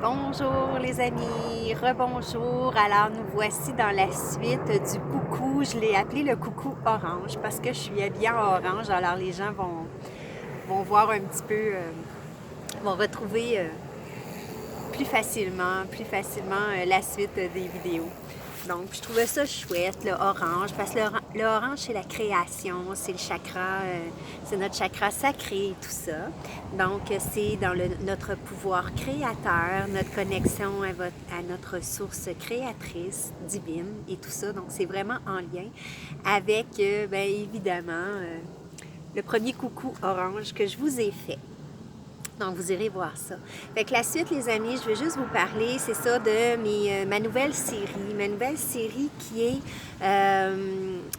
Bonjour les amis, rebonjour. Alors nous voici dans la suite du coucou. Je l'ai appelé le coucou orange parce que je suis habillée en orange. Alors les gens vont voir un petit peu, vont retrouver plus facilement la suite des vidéos. Donc, je trouvais ça chouette, le orange, parce que le orange, c'est la création, c'est le chakra, c'est notre chakra sacré et tout ça. Donc, c'est dans notre pouvoir créateur, notre connexion à notre source créatrice, divine et tout ça. Donc, c'est vraiment en lien avec, bien évidemment, le premier coucou orange que je vous ai fait. Donc, vous irez voir ça. Fait que la suite, les amis, je veux juste vous parler, c'est ça, de ma nouvelle série. Ma nouvelle série qui est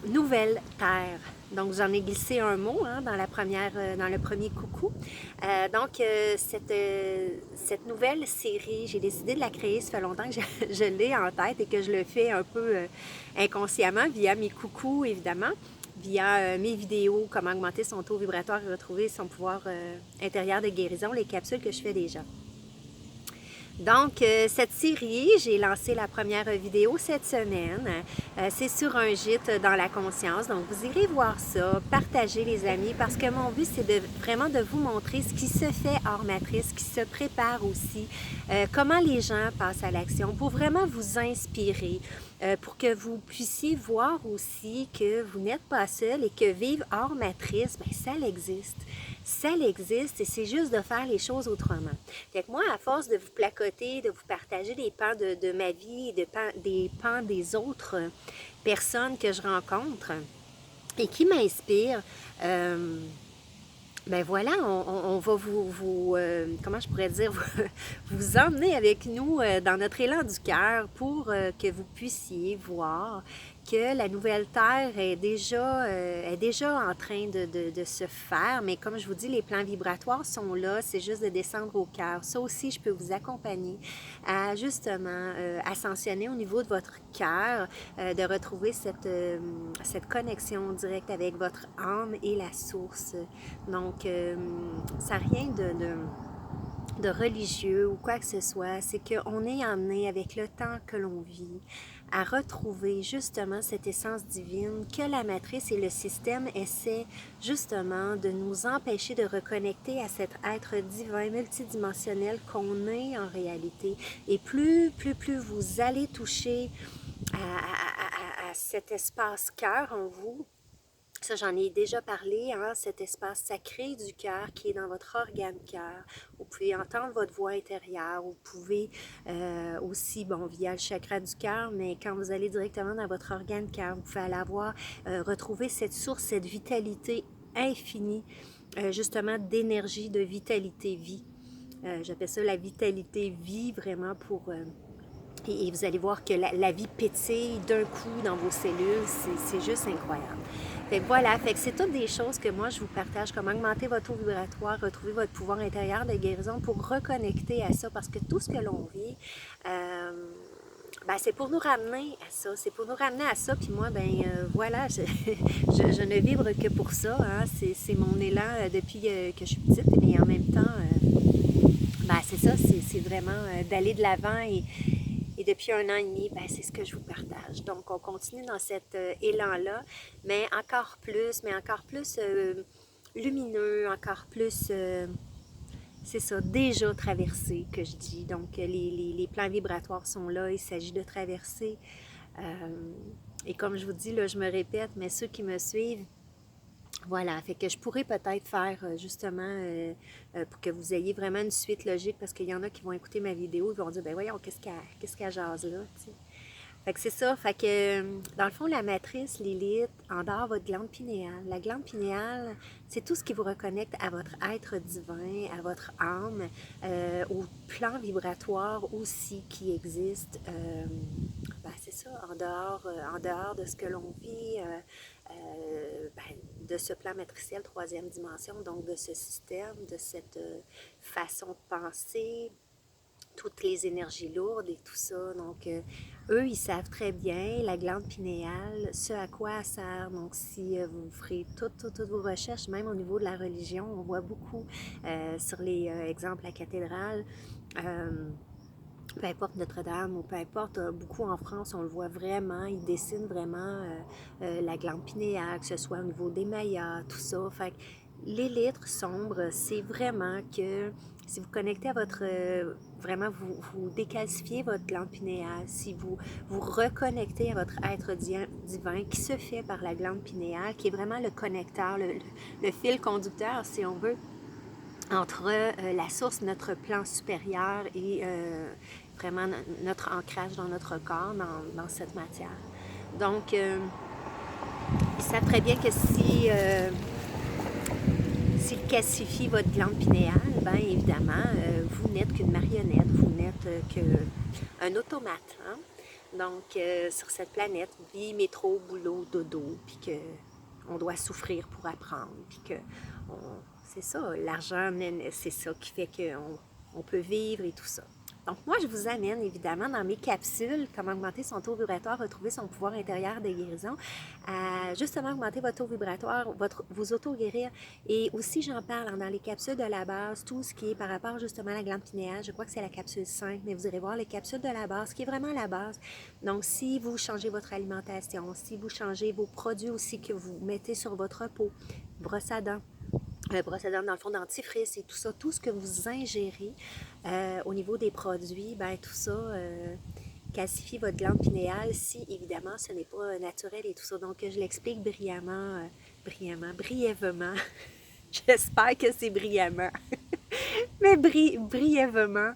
Nouvelle Terre. Donc, j'en ai glissé un mot dans dans le premier coucou. Cette nouvelle série, j'ai décidé de la créer. Ça fait longtemps que je l'ai en tête et que je le fais un peu inconsciemment via mes coucous, évidemment, via mes vidéos, comment augmenter son taux vibratoire et retrouver son pouvoir intérieur de guérison, les capsules que je fais déjà. Donc, cette série, j'ai lancé la première vidéo cette semaine. C'est sur un gîte dans la conscience. Donc, vous irez voir ça, partagez les amis, parce que mon but, c'est vraiment de vous montrer ce qui se fait hors matrice, ce qui se prépare aussi, comment les gens passent à l'action, pour vraiment vous inspirer, pour que vous puissiez voir aussi que vous n'êtes pas seul et que vivre hors matrice, bien, ça existe. Ça existe et c'est juste de faire les choses autrement. Fait que moi, à force de vous placoter, de vous partager des pans de ma vie, des pans des autres personnes que je rencontre et qui m'inspirent, ben voilà, on va comment je pourrais dire, vous emmener avec nous dans notre élan du cœur pour que vous puissiez voir que la nouvelle Terre est déjà en train de se faire. Mais comme je vous dis, les plans vibratoires sont là, c'est juste de descendre au cœur. Ça aussi, je peux vous accompagner à justement ascensionner au niveau de votre cœur, de retrouver cette connexion directe avec votre âme et la source. Donc, ça n'a rien de religieux ou quoi que ce soit, c'est qu'on est amené avec le temps que l'on vit à retrouver justement cette essence divine que la matrice et le système essaient justement de nous empêcher de reconnecter à cet être divin multidimensionnel qu'on est en réalité. Et plus vous allez toucher à cet espace cœur en vous, ça, j'en ai déjà parlé, cet espace sacré du cœur qui est dans votre organe cœur. Vous pouvez entendre votre voix intérieure. Vous pouvez aussi, bon, via le chakra du cœur, mais quand vous allez directement dans votre organe cœur, vous pouvez aller avoir, retrouver cette source, cette vitalité infinie, justement, d'énergie, de vitalité vie. J'appelle ça la vitalité vie, vraiment pour... et vous allez voir que la vie pétille d'un coup dans vos cellules. C'est juste incroyable. Fait que voilà, fait que c'est toutes des choses que moi je vous partage, comment augmenter votre taux vibratoire, retrouver votre pouvoir intérieur de guérison pour reconnecter à ça, parce que tout ce que l'on vit, ben, c'est pour nous ramener à ça, c'est pour nous ramener à ça, puis moi, ben voilà, je ne vibre que pour ça, c'est mon élan depuis que je suis petite, mais en même temps, ben, c'est ça, c'est vraiment d'aller de l'avant et depuis 1 an et demi, ben, c'est ce que je vous partage. Donc, on continue dans cet élan-là, mais encore plus lumineux, encore plus, c'est ça, déjà traversé que je dis. Donc, les plans vibratoires sont là, il s'agit de traverser. Et comme je vous dis, là, je me répète, mais ceux qui me suivent, voilà, fait que je pourrais peut-être faire justement pour que vous ayez vraiment une suite logique, parce qu'il y en a qui vont écouter ma vidéo, ils vont dire, ben voyons, qu'est-ce qu'elle jase là, tu sais. Fait que c'est ça, fait que dans le fond, la matrice, l'élite, en dehors votre glande pinéale. La glande pinéale, c'est tout ce qui vous reconnecte à votre être divin, à votre âme, au plan vibratoire aussi qui existe. Ben, c'est ça, en dehors de ce que l'on vit, ben, de ce plan matriciel troisième dimension, donc de ce système, de cette façon de penser, toutes les énergies lourdes et tout ça. Donc, eux, ils savent très bien, la glande pinéale, ce à quoi elle sert. Donc, si vous ferez toutes vos recherches, même au niveau de la religion, on voit beaucoup sur les exemples, la cathédrale. peu importe Notre-Dame ou peu importe, beaucoup en France, on le voit vraiment, ils dessinent vraiment la glande pinéale, que ce soit au niveau des mayas, tout ça. Fait que les lettres sombres, c'est vraiment que si vous connectez à votre... vraiment, vous décalcifiez votre glande pinéale, si vous reconnectez à votre être divin qui se fait par la glande pinéale, qui est vraiment le connecteur, le fil conducteur, si on veut, entre la source, notre plan supérieur et vraiment notre ancrage dans notre corps, dans cette matière. Donc, ils savent très bien que s'ils calcifient votre glande pinéale, bien évidemment, vous n'êtes qu'une marionnette, vous n'êtes qu'un automate. Hein? Donc, sur cette planète, vie, métro, boulot, dodo, puis qu'on doit souffrir pour apprendre, puis que c'est ça, l'argent, c'est ça qui fait qu'on peut vivre et tout ça. Donc, moi, je vous amène évidemment dans mes capsules, comment augmenter son taux vibratoire, retrouver son pouvoir intérieur de guérison, à justement augmenter votre taux vibratoire, vous auto-guérir. Et aussi, j'en parle dans les capsules de la base, tout ce qui est par rapport justement à la glande pinéale. Je crois que c'est la capsule 5, mais vous irez voir les capsules de la base, qui est vraiment la base. Donc, si vous changez votre alimentation, si vous changez vos produits aussi que vous mettez sur votre peau, brosse à dents, dans le fond dentifrice et tout ça, tout ce que vous ingérez au niveau des produits, ben tout ça calcifie votre glande pinéale si évidemment ce n'est pas naturel et tout ça. Donc je l'explique brièvement. J'espère que c'est brillamment, mais brièvement.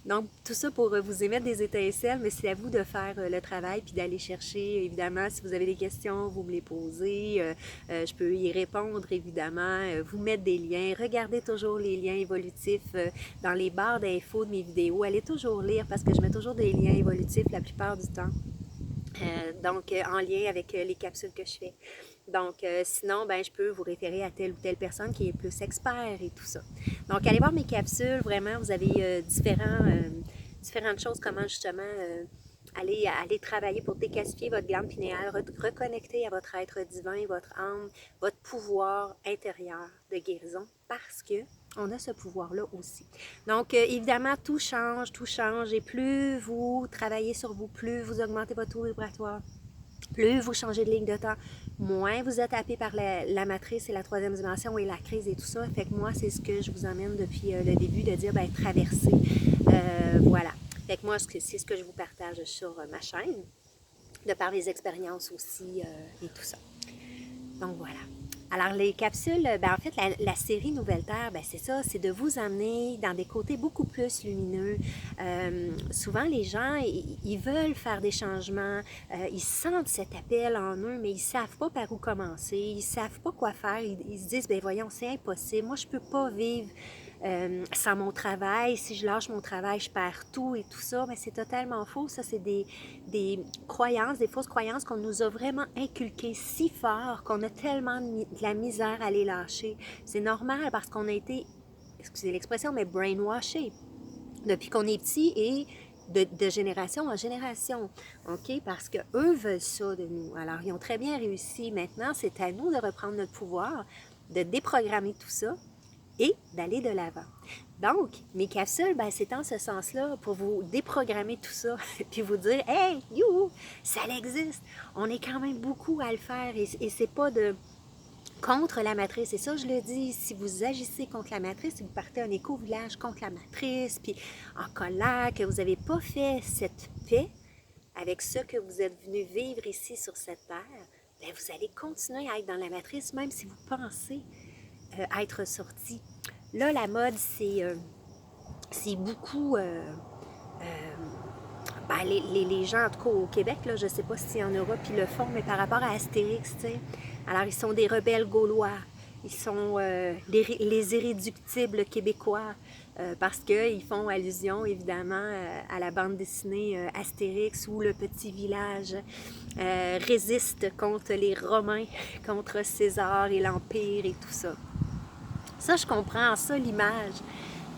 Donc, tout ça pour vous émettre des étincelles, mais c'est à vous de faire le travail puis d'aller chercher. Évidemment, si vous avez des questions, vous me les posez. Je peux y répondre, évidemment. Vous mettre des liens. Regardez toujours les liens évolutifs dans les barres d'infos de mes vidéos. Allez toujours lire parce que je mets toujours des liens évolutifs la plupart du temps. Donc, en lien avec les capsules que je fais. Donc, sinon, ben, je peux vous référer à telle ou telle personne qui est plus expert et tout ça. Donc, allez voir mes capsules. Vraiment, vous avez différentes choses, comment justement aller travailler pour décalcifier votre glande pinéale, reconnecter à votre être divin, votre âme, votre pouvoir intérieur de guérison, parce que on a ce pouvoir-là aussi. Donc, évidemment, tout change, et plus vous travaillez sur vous, plus vous augmentez votre taux vibratoire, plus vous changez de ligne de temps, moins vous êtes happé par la matrice et la troisième dimension et la crise et tout ça. Fait que moi, c'est ce que je vous emmène depuis le début, de dire, ben traverser. Voilà. Fait que moi, c'est ce que je vous partage sur ma chaîne, de par les expériences aussi et tout ça. Donc, voilà. Alors, les capsules, ben, en fait, la série Nouvelle Terre, ben, c'est ça, c'est de vous amener dans des côtés beaucoup plus lumineux. Souvent, les gens, ils veulent faire des changements, ils sentent cet appel en eux, mais ils ne savent pas par où commencer, ils ne savent pas quoi faire. Ils se disent, ben voyons, c'est impossible, moi, je ne peux pas vivre sans mon travail. Si je lâche mon travail, je perds tout et tout ça. Mais c'est totalement faux. Ça, c'est des croyances, des fausses croyances qu'on nous a vraiment inculquées si fort qu'on a tellement de la misère à les lâcher. C'est normal parce qu'on a été, excusez l'expression, mais brainwashé depuis qu'on est petit et de génération en génération, OK? Parce qu'eux veulent ça de nous. Alors, ils ont très bien réussi. Maintenant, c'est à nous de reprendre notre pouvoir, de déprogrammer tout ça et d'aller de l'avant. Donc, mes capsules, ben, c'est en ce sens-là pour vous déprogrammer tout ça, puis vous dire, hey, you, ça existe. On est quand même beaucoup à le faire et c'est pas de contre la matrice. Et ça, je le dis, si vous agissez contre la matrice, si vous partez un éco-village contre la matrice, puis en colère, que vous n'avez pas fait cette paix avec ce que vous êtes venu vivre ici sur cette terre, bien, vous allez continuer à être dans la matrice, même si vous pensez être sorti. Là, la mode, c'est beaucoup... ben, les gens, en tout cas au Québec, là, je ne sais pas si en Europe ils le font, mais par rapport à Astérix, tu sais. Alors, ils sont des rebelles gaulois. Ils sont les irréductibles québécois parce qu'ils font allusion, évidemment, à la bande dessinée Astérix où le petit village résiste contre les Romains, contre César et l'Empire et tout ça. Ça, je comprends ça, l'image.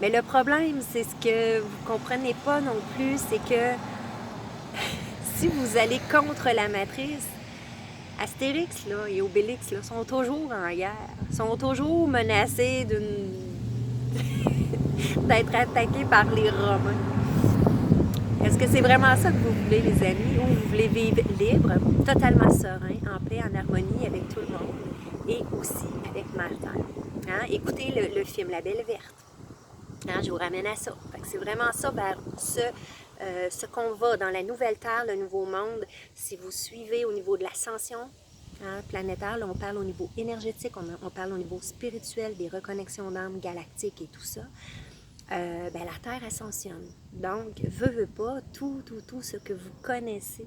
Mais le problème, c'est ce que vous ne comprenez pas non plus, c'est que si vous allez contre la matrice, Astérix là, et Obélix là, sont toujours en guerre, sont toujours menacés d'être attaqués par les Romains. Est-ce que c'est vraiment ça que vous voulez, les amis, ou vous voulez vivre libre, totalement serein, en paix, en harmonie avec tout le monde et aussi avec Mère Terre? Hein? Écoutez le film La Belle Verte. Hein? Je vous ramène à ça. C'est vraiment ça vers ce qu'on va dans la nouvelle Terre, le nouveau monde. Si vous suivez au niveau de l'ascension, hein, planétaire, là, on parle au niveau énergétique, on parle au niveau spirituel, des reconnexions d'âme galactiques et tout ça. Ben, la Terre ascensionne. Donc, veut pas, tout ce que vous connaissez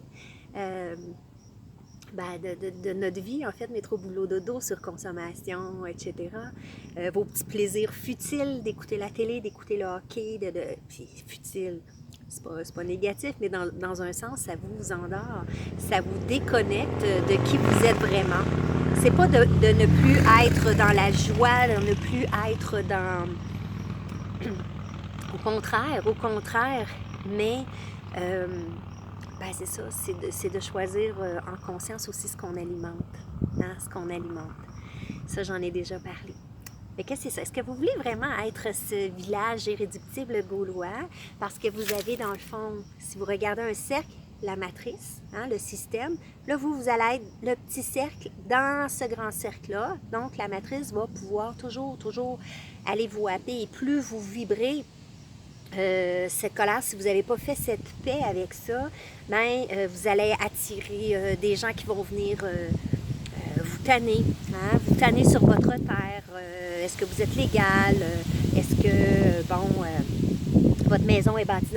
ben, de notre vie, en fait, métro, boulot, dodo, surconsommation, etc. Vos petits plaisirs futiles d'écouter la télé, d'écouter le hockey, puis futile, c'est pas négatif, mais dans un sens, ça vous endort, ça vous déconnecte de qui vous êtes vraiment. C'est pas de ne plus être dans la joie, de ne plus être dans... au contraire, mais ben c'est ça, c'est de choisir en conscience aussi ce qu'on alimente, hein, ce qu'on alimente. Ça, j'en ai déjà parlé. Mais qu'est-ce que c'est ça? Est-ce que vous voulez vraiment être ce village irréductible gaulois? Parce que vous avez, dans le fond, si vous regardez un cercle, la matrice, hein, le système, là, vous allez être le petit cercle dans ce grand cercle-là. Donc, la matrice va pouvoir toujours aller vous happer. Et plus vous vibrez cette colère, si vous n'avez pas fait cette paix avec ça, ben, vous allez attirer des gens qui vont venir vous tanner, hein, vous tanner sur votre terre. Est-ce que vous êtes légal? Est-ce que, votre maison est bâtie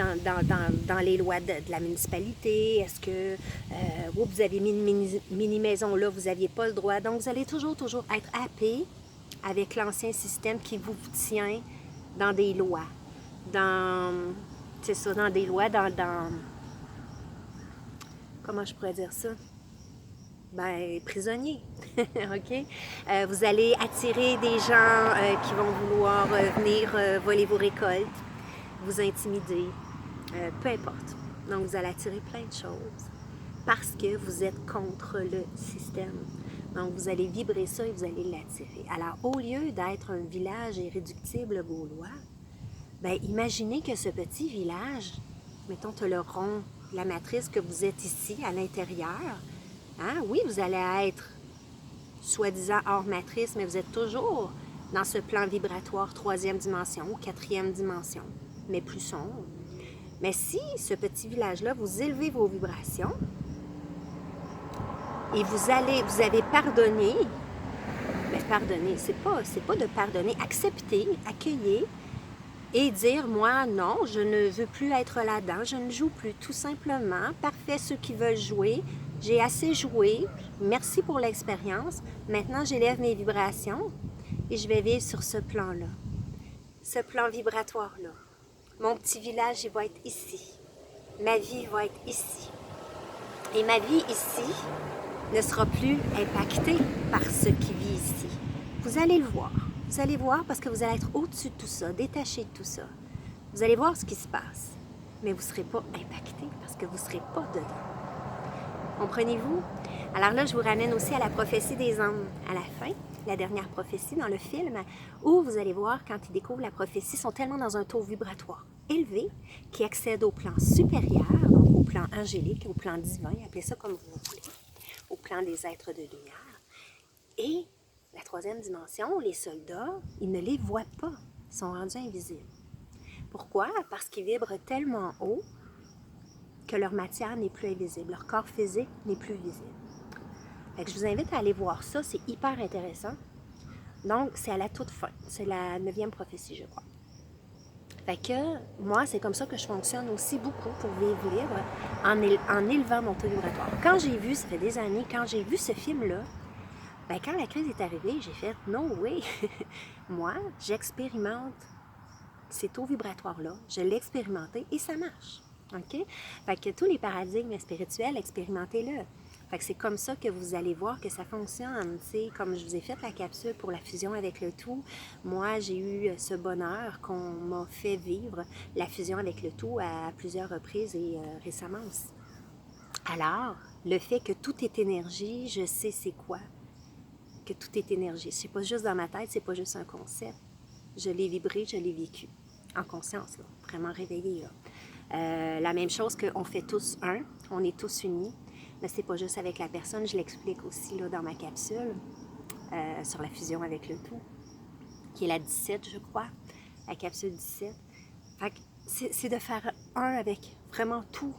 dans les lois de la municipalité? Est-ce que vous avez mis une mini-maison là, vous n'aviez pas le droit? Donc, vous allez toujours être happé avec l'ancien système qui vous tient dans des lois. C'est ça, dans des lois, comment je pourrais dire ça? Ben, prisonnier, OK? Vous allez attirer des gens qui vont vouloir venir voler vos récoltes, vous intimider, peu importe. Donc, vous allez attirer plein de choses parce que vous êtes contre le système. Donc, vous allez vibrer ça et vous allez l'attirer. Alors, au lieu d'être un village irréductible gaulois, ben, imaginez que ce petit village, mettons, tu as le rond, la matrice, que vous êtes ici, à l'intérieur. Hein? Oui, vous allez être soi-disant hors matrice, mais vous êtes toujours dans ce plan vibratoire 3e dimension ou 4e dimension, mais plus sombre. Mais si ce petit village-là, vous élevez vos vibrations et vous avez pardonné, mais pardonner, c'est pas de pardonner, accepter, accueillir, et dire, moi, non, je ne veux plus être là-dedans, je ne joue plus, tout simplement. Parfait, ceux qui veulent jouer, j'ai assez joué, merci pour l'expérience. Maintenant, j'élève mes vibrations et je vais vivre sur ce plan-là, ce plan vibratoire-là. Mon petit village, il va être ici. Ma vie va être ici. Et ma vie ici ne sera plus impactée par ce qui vit ici. Vous allez le voir. Vous allez voir parce que vous allez être au-dessus de tout ça, détaché de tout ça. Vous allez voir ce qui se passe, mais vous ne serez pas impacté parce que vous ne serez pas dedans. Comprenez-vous? Alors là, je vous ramène aussi à la prophétie des anges à la fin, la dernière prophétie dans le film, où vous allez voir, quand ils découvrent la prophétie, ils sont tellement dans un taux vibratoire élevé qui accèdent au plan supérieur, donc au plan angélique, au plan divin, appelez ça comme vous voulez, au plan des êtres de lumière. Et la 3e dimension, les soldats, ils ne les voient pas. Ils sont rendus invisibles. Pourquoi? Parce qu'ils vibrent tellement haut que leur matière n'est plus invisible. Leur corps physique n'est plus visible. Fait que je vous invite à aller voir ça. C'est hyper intéressant. Donc, c'est à la toute fin. C'est la 9e prophétie, je crois. Fait que moi, c'est comme ça que je fonctionne aussi beaucoup pour vivre libre en élevant mon taux vibratoire. Quand j'ai vu, ça fait des années, quand j'ai vu ce film-là, ben, quand la crise est arrivée, j'ai fait « No way! » Moi, j'expérimente ces taux vibratoires-là, je l'ai expérimenté et ça marche. OK? Fait que tous les paradigmes spirituels, expérimentez-le. Fait que c'est comme ça que vous allez voir que ça fonctionne. T'sais, comme je vous ai fait la capsule pour la fusion avec le tout, moi, j'ai eu ce bonheur qu'on m'a fait vivre la fusion avec le tout à plusieurs reprises et récemment aussi. Alors, le fait que tout est énergie, je sais c'est quoi. Que tout est énergie. C'est pas juste dans ma tête, c'est pas juste un concept. Je l'ai vibré, je l'ai vécu. En conscience, là, vraiment réveillée. Là. La même chose qu'on fait tous un, on est tous unis, mais c'est pas juste avec la personne, je l'explique aussi là, dans ma capsule sur la fusion avec le tout, qui est la 17, je crois, la capsule 17. Fait que c'est de faire un avec vraiment tout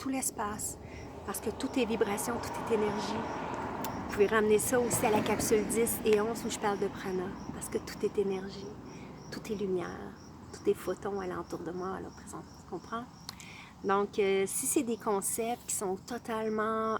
l'espace, parce que tout est vibration, tout est énergie. Vous pouvez ramener ça aussi à la capsule 10 et 11 où je parle de prana, parce que tout est énergie, tout est lumière, tout est photon alentour de moi, là, présent, tu comprends? Donc, si c'est des concepts qui sont totalement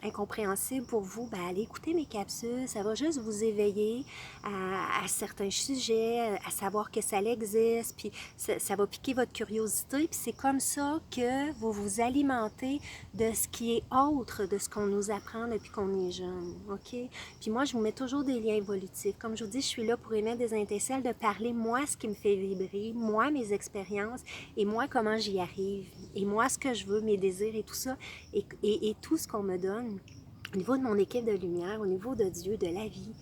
incompréhensibles pour vous, ben, allez écouter mes capsules. Ça va juste vous éveiller à certains sujets, à savoir que ça existe, puis ça va piquer votre curiosité. Puis c'est comme ça que vous vous alimentez de ce qui est autre de ce qu'on nous apprend depuis qu'on est jeune. OK? Puis moi, je vous mets toujours des liens évolutifs. Comme je vous dis, je suis là pour émettre des étincelles, de parler moi ce qui me fait vibrer, moi mes expériences et moi comment j'y arrive. Et moi, ce que je veux, mes désirs et tout ça, et tout ce qu'on me donne au niveau de mon équipe de lumière, au niveau de Dieu, de la vie,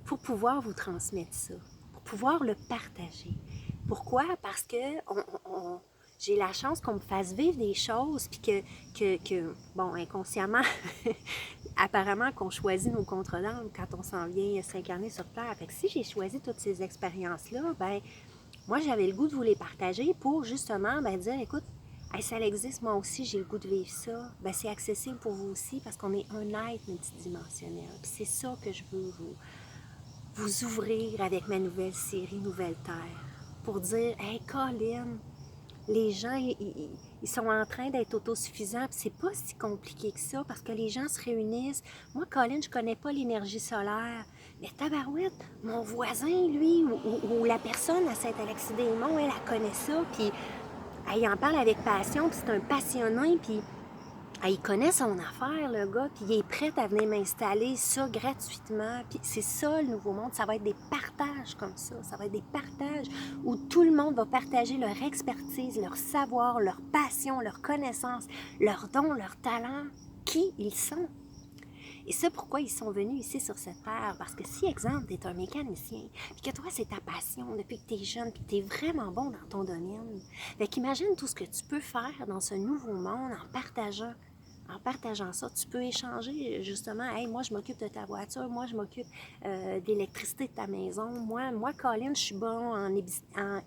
pour pouvoir vous transmettre ça, pour pouvoir le partager. Pourquoi? Parce que j'ai la chance qu'on me fasse vivre des choses, puis que bon, inconsciemment, apparemment qu'on choisit nos contre d'âme quand on s'en vient s'incarner sur Terre. Fait que si j'ai choisi toutes ces expériences-là, ben moi, j'avais le goût de vous les partager pour justement dire, écoute, hey, ça existe, moi aussi, j'ai le goût de vivre ça. Ben, c'est accessible pour vous aussi parce qu'on est un être multidimensionnel. Puis c'est ça que je veux vous ouvrir avec ma nouvelle série Nouvelle Terre. Pour dire, hey, Colin, les gens, ils sont en train d'être autosuffisants. Puis c'est pas si compliqué que ça parce que les gens se réunissent. Moi, Colin, je connais pas l'énergie solaire. Mais tabarouette, mon voisin, lui, ou la personne à Saint-Alexis-des-Monts, elle connaît ça. Puis il en parle avec passion, puis c'est un passionné, puis il connaît son affaire, le gars, puis il est prêt à venir m'installer ça gratuitement. Puis c'est ça, le Nouveau Monde, ça va être des partages comme ça. Ça va être des partages où tout le monde va partager leur expertise, leur savoir, leur passion, leur connaissance, leurs dons, leurs talents, qui ils sont. Et c'est pourquoi ils sont venus ici sur cette terre. Parce que si, exemple, tu es un mécanicien, puis que toi, c'est ta passion depuis que tu es jeune, puis que tu es vraiment bon dans ton domaine, fait qu'imagine tout ce que tu peux faire dans ce nouveau monde en partageant. En partageant ça, tu peux échanger justement, hey, moi je m'occupe de ta voiture, moi je m'occupe d'électricité de ta maison, moi Colin, je suis bon en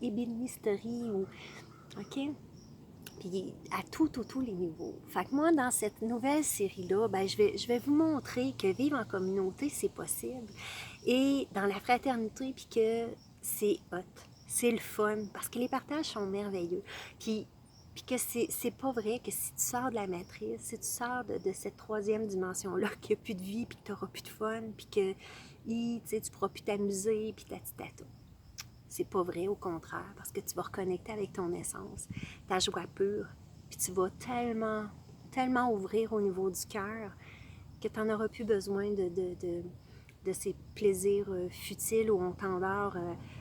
ébénisterie ou OK? Puis à tous les niveaux. Fait que moi, dans cette nouvelle série-là, ben, je vais vous montrer que vivre en communauté, c'est possible. Et dans la fraternité, puis que c'est hot, c'est le fun, parce que les partages sont merveilleux. Puis que c'est pas vrai que si tu sors de la matrice, si tu sors de cette troisième dimension-là, qu'il n'y a plus de vie, puis que tu n'auras plus de fun, puis que tu pourras plus t'amuser, puis tatitata. C'est pas vrai, au contraire, parce que tu vas reconnecter avec ton essence, ta joie pure, puis tu vas tellement ouvrir au niveau du cœur que tu n'en auras plus besoin de ces plaisirs futiles où on t'endort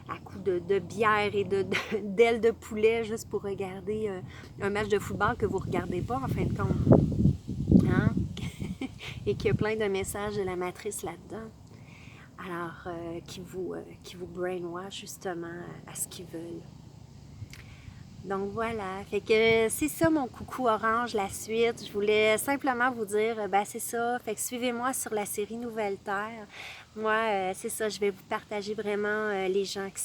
à coups de bière et d'ailes de poulet juste pour regarder un match de football que vous ne regardez pas en fin de compte. Hein? Et qu'il y a plein de messages de la matrice là-dedans. Alors, qui vous brainwash justement à ce qu'ils veulent. Donc voilà, fait que c'est ça mon coucou orange, la suite. Je voulais simplement vous dire, c'est ça, fait que suivez-moi sur la série Nouvelle Terre. Moi, c'est ça, je vais vous partager vraiment les gens qui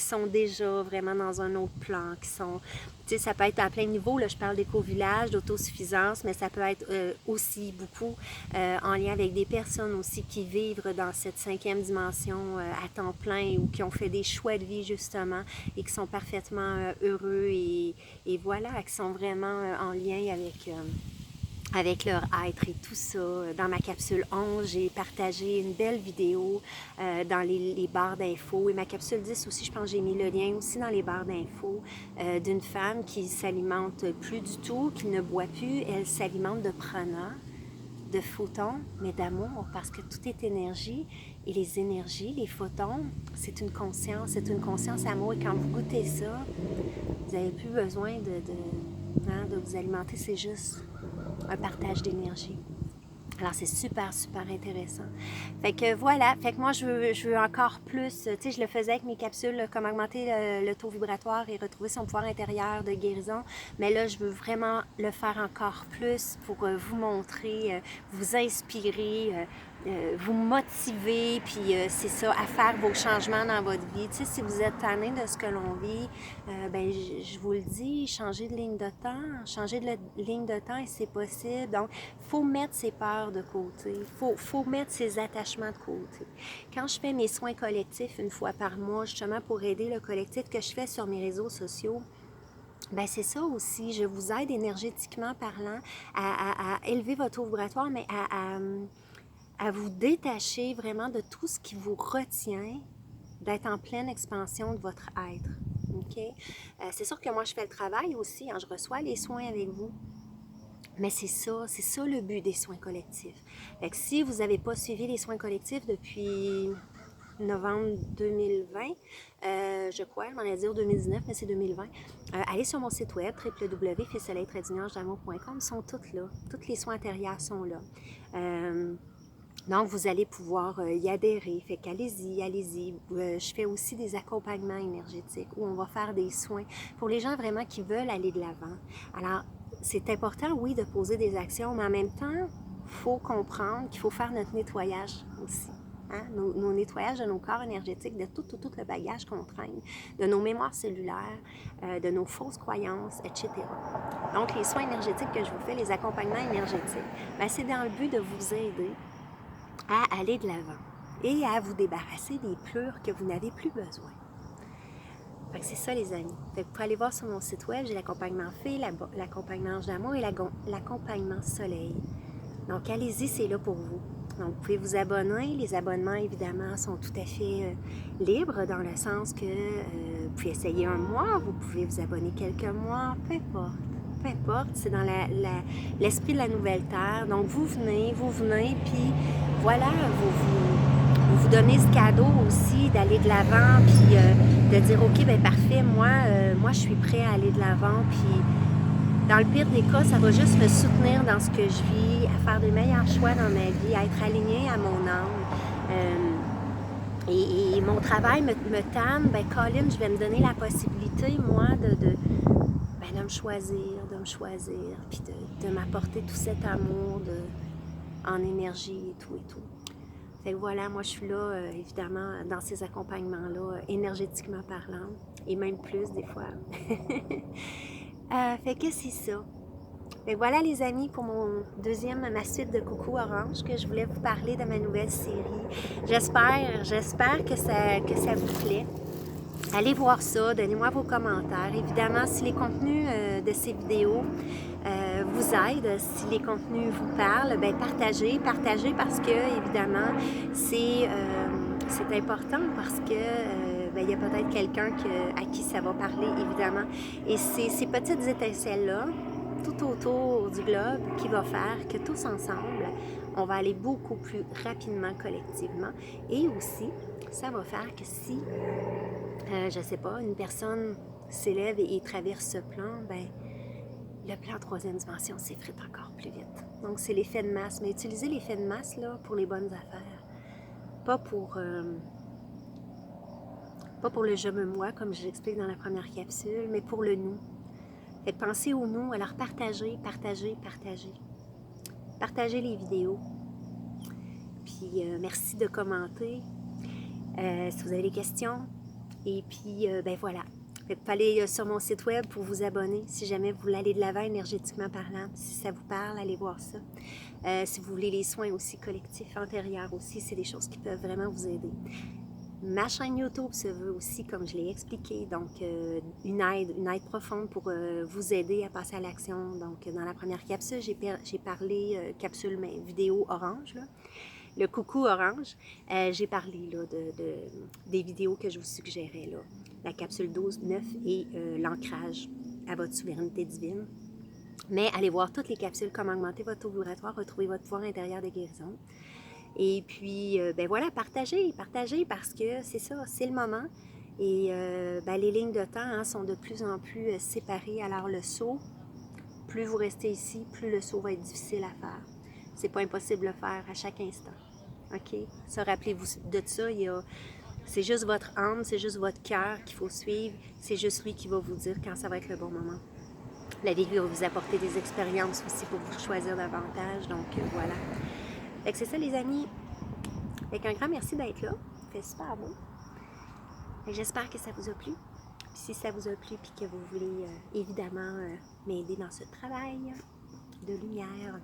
sont déjà vraiment dans un autre plan, qui sont, tu sais, ça peut être à plein niveau, là, je parle d'éco-village, d'autosuffisance, mais ça peut être aussi beaucoup en lien avec des personnes aussi qui vivent dans cette cinquième dimension à temps plein ou qui ont fait des choix de vie justement et qui sont parfaitement heureux et voilà, qui sont vraiment en lien avec leur être et tout ça. Dans ma capsule 11, j'ai partagé une belle vidéo dans les barres d'infos. Et ma capsule 10 aussi, je pense que j'ai mis le lien aussi dans les barres d'infos d'une femme qui s'alimente plus du tout, qui ne boit plus. Elle s'alimente de prana, de photons, mais d'amour, parce que tout est énergie. Et les énergies, les photons, c'est une conscience amour. Et quand vous goûtez ça, vous n'avez plus besoin de vous alimenter, c'est juste un partage d'énergie. Alors, c'est super, super intéressant. Fait que voilà, fait que moi, je veux encore plus, tu sais, je le faisais avec mes capsules, là, comme augmenter le taux vibratoire et retrouver son pouvoir intérieur de guérison. Mais là, je veux vraiment le faire encore plus pour vous montrer, vous inspirer, vous motiver, puis c'est ça, à faire vos changements dans votre vie. Tu sais, si vous êtes tanné de ce que l'on vit, ben, je vous le dis, changez de ligne de temps, changez de ligne de temps et c'est possible. Donc, il faut mettre ses peurs de côté, il faut mettre ses attachements de côté. Quand je fais mes soins collectifs une fois par mois, justement pour aider le collectif que je fais sur mes réseaux sociaux, ben c'est ça aussi, je vous aide énergétiquement parlant à élever votre taux vibratoire, mais à vous détacher vraiment de tout ce qui vous retient d'être en pleine expansion de votre être. Okay? C'est sûr que moi, je fais le travail aussi, hein, je reçois les soins avec vous. Mais c'est ça le but des soins collectifs. Fait que si vous n'avez pas suivi les soins collectifs depuis novembre 2020, je crois, je m'en ai dit 2019, mais c'est 2020. Allez sur mon site web, www.fissoleil-damour.com, ils sont toutes là. Tous les soins intérieurs sont là. Donc, vous allez pouvoir y adhérer. Fait qu'allez-y, allez-y. Je fais aussi des accompagnements énergétiques où on va faire des soins pour les gens vraiment qui veulent aller de l'avant. Alors, c'est important, oui, de poser des actions, mais en même temps, il faut comprendre qu'il faut faire notre nettoyage aussi. Hein? Nos nettoyages de nos corps énergétiques, de tout le bagage qu'on traîne, de nos mémoires cellulaires, de nos fausses croyances, etc. Donc, les soins énergétiques que je vous fais, les accompagnements énergétiques, bien, c'est dans le but de vous aider à aller de l'avant et à vous débarrasser des pleurs que vous n'avez plus besoin. Fait que c'est ça, les amis. Fait que vous pouvez aller voir sur mon site web, j'ai l'accompagnement Fée, l'accompagnement Ange d'amour et l'accompagnement Soleil. Donc, allez-y, c'est là pour vous. Donc, vous pouvez vous abonner. Les abonnements, évidemment, sont tout à fait libres dans le sens que vous pouvez essayer un mois, vous pouvez vous abonner quelques mois, peu importe. Peu importe, c'est dans l'esprit de la nouvelle terre. Donc, vous venez, puis voilà, vous donnez ce cadeau aussi d'aller de l'avant, puis de dire, OK, bien parfait, moi, je suis prêt à aller de l'avant, puis dans le pire des cas, ça va juste me soutenir dans ce que je vis, à faire de meilleurs choix dans ma vie, à être aligné à mon âme. Et mon travail me tanne, ben Colin, je vais me donner la possibilité, moi, de me choisir, puis de m'apporter tout cet amour en énergie et tout et tout. Fait que voilà, moi je suis là, évidemment, dans ces accompagnements-là, énergétiquement parlant, et même plus des fois. Fait que c'est ça. Fait que voilà les amis pour ma suite de Coucou Orange, que je voulais vous parler de ma nouvelle série. J'espère que ça vous plaît. Allez voir ça, donnez-moi vos commentaires. Évidemment, si les contenus de ces vidéos vous aident, si les contenus vous parlent, bien partagez parce que, évidemment, c'est important parce que il y a peut-être quelqu'un à qui ça va parler, évidemment. Et c'est ces petites étincelles-là, tout autour du globe, qui va faire que tous ensemble, on va aller beaucoup plus rapidement collectivement. Et aussi, ça va faire que si je ne sais pas, une personne s'élève et traverse ce plan, ben le plan troisième dimension s'effrite encore plus vite. Donc, c'est l'effet de masse. Mais utilisez l'effet de masse là, pour les bonnes affaires. Pas pour le je me moi, comme je l'explique dans la première capsule, mais pour le nous. Fait que pensez au nous. Alors, partagez. Partagez les vidéos. Puis, merci de commenter. Si vous avez des questions. Et puis, ben voilà. Vous pouvez aller sur mon site web pour vous abonner si jamais vous voulez aller de l'avant énergétiquement parlant. Si ça vous parle, allez voir ça. Si vous voulez les soins aussi collectifs, antérieurs aussi, c'est des choses qui peuvent vraiment vous aider. Ma chaîne YouTube se veut aussi, comme je l'ai expliqué, donc une aide profonde pour vous aider à passer à l'action. Donc, dans la première capsule, j'ai parlé, capsule vidéo orange, là. Le coucou orange, j'ai parlé là, des vidéos que je vous suggérais, là. La capsule 12, 9 et l'ancrage à votre souveraineté divine. Mais allez voir toutes les capsules, comment augmenter votre taux vibratoire, retrouver votre pouvoir intérieur de guérison. Et puis, ben voilà, partagez parce que c'est ça, c'est le moment. Et ben, les lignes de temps sont de plus en plus séparées. Alors le saut, plus vous restez ici, plus le saut va être difficile à faire. C'est pas impossible de le faire à chaque instant. OK? Ça, rappelez-vous de ça. C'est juste votre âme, c'est juste votre cœur qu'il faut suivre. C'est juste lui qui va vous dire quand ça va être le bon moment. La vie va vous apporter des expériences aussi pour vous choisir davantage. Donc, voilà. Fait que c'est ça, les amis. Avec un grand merci d'être là. C'est super beau. J'espère que ça vous a plu. Puis si ça vous a plu puis que vous voulez évidemment m'aider dans ce travail de lumière,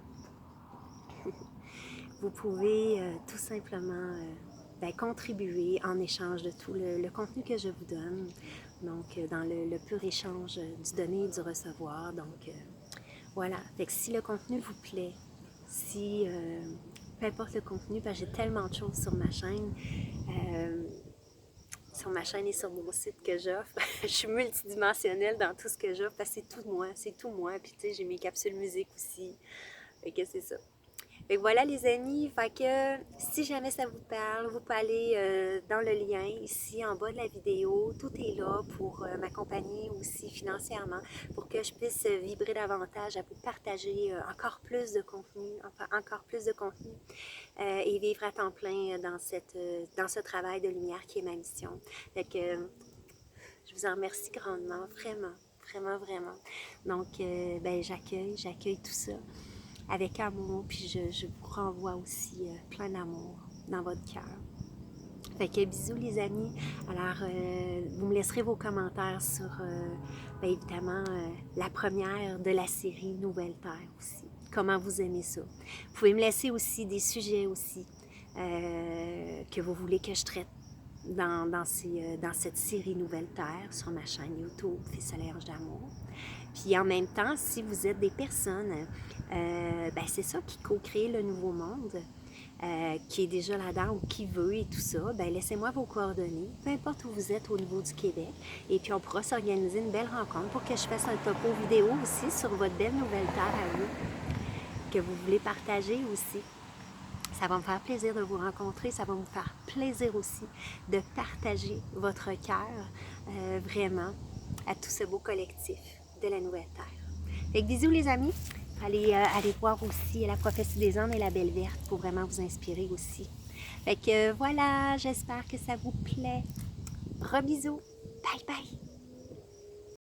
vous pouvez tout simplement contribuer en échange de tout le contenu que je vous donne. Donc, dans le pur échange du donner et du recevoir. Donc, voilà. Fait que si le contenu vous plaît, si peu importe le contenu, parce que j'ai tellement de choses sur ma chaîne, et sur mon site que j'offre. Je suis multidimensionnelle dans tout ce que j'offre parce que c'est tout moi. Puis tu sais, j'ai mes capsules musique aussi. Fait que c'est ça. Fait que voilà les amis, fait que si jamais ça vous parle, vous pouvez aller dans le lien ici en bas de la vidéo. Tout est là pour m'accompagner aussi financièrement, pour que je puisse vibrer davantage, à vous partager encore plus de contenu, et vivre à temps plein dans ce travail de lumière qui est ma mission. Fait que je vous en remercie grandement, vraiment, vraiment, vraiment. Donc, j'accueille tout ça avec amour, puis je vous renvoie aussi plein d'amour dans votre cœur. Fait que bisous les amis. Alors, vous me laisserez vos commentaires sur, évidemment, la première de la série Nouvelle Terre aussi. Comment vous aimez ça. Vous pouvez me laisser aussi des sujets aussi que vous voulez que je traite dans cette série Nouvelle Terre sur ma chaîne YouTube Fille Soleil Ange d'Amour. Puis en même temps, si vous êtes des personnes, c'est ça qui co-crée le nouveau monde, qui est déjà là-dedans ou qui veut et tout ça, laissez-moi vos coordonnées, peu importe où vous êtes au niveau du Québec, et puis on pourra s'organiser une belle rencontre pour que je fasse un topo vidéo aussi sur votre belle nouvelle terre à vous, que vous voulez partager aussi. Ça va me faire plaisir de vous rencontrer, ça va me faire plaisir aussi de partager votre cœur vraiment à tout ce beau collectif de la Nouvelle Terre. Fait que bisous les amis, allez voir aussi La Prophétie des Anges et La Belle Verte pour vraiment vous inspirer aussi. Fait que voilà, j'espère que ça vous plaît. Gros bisous, bye bye!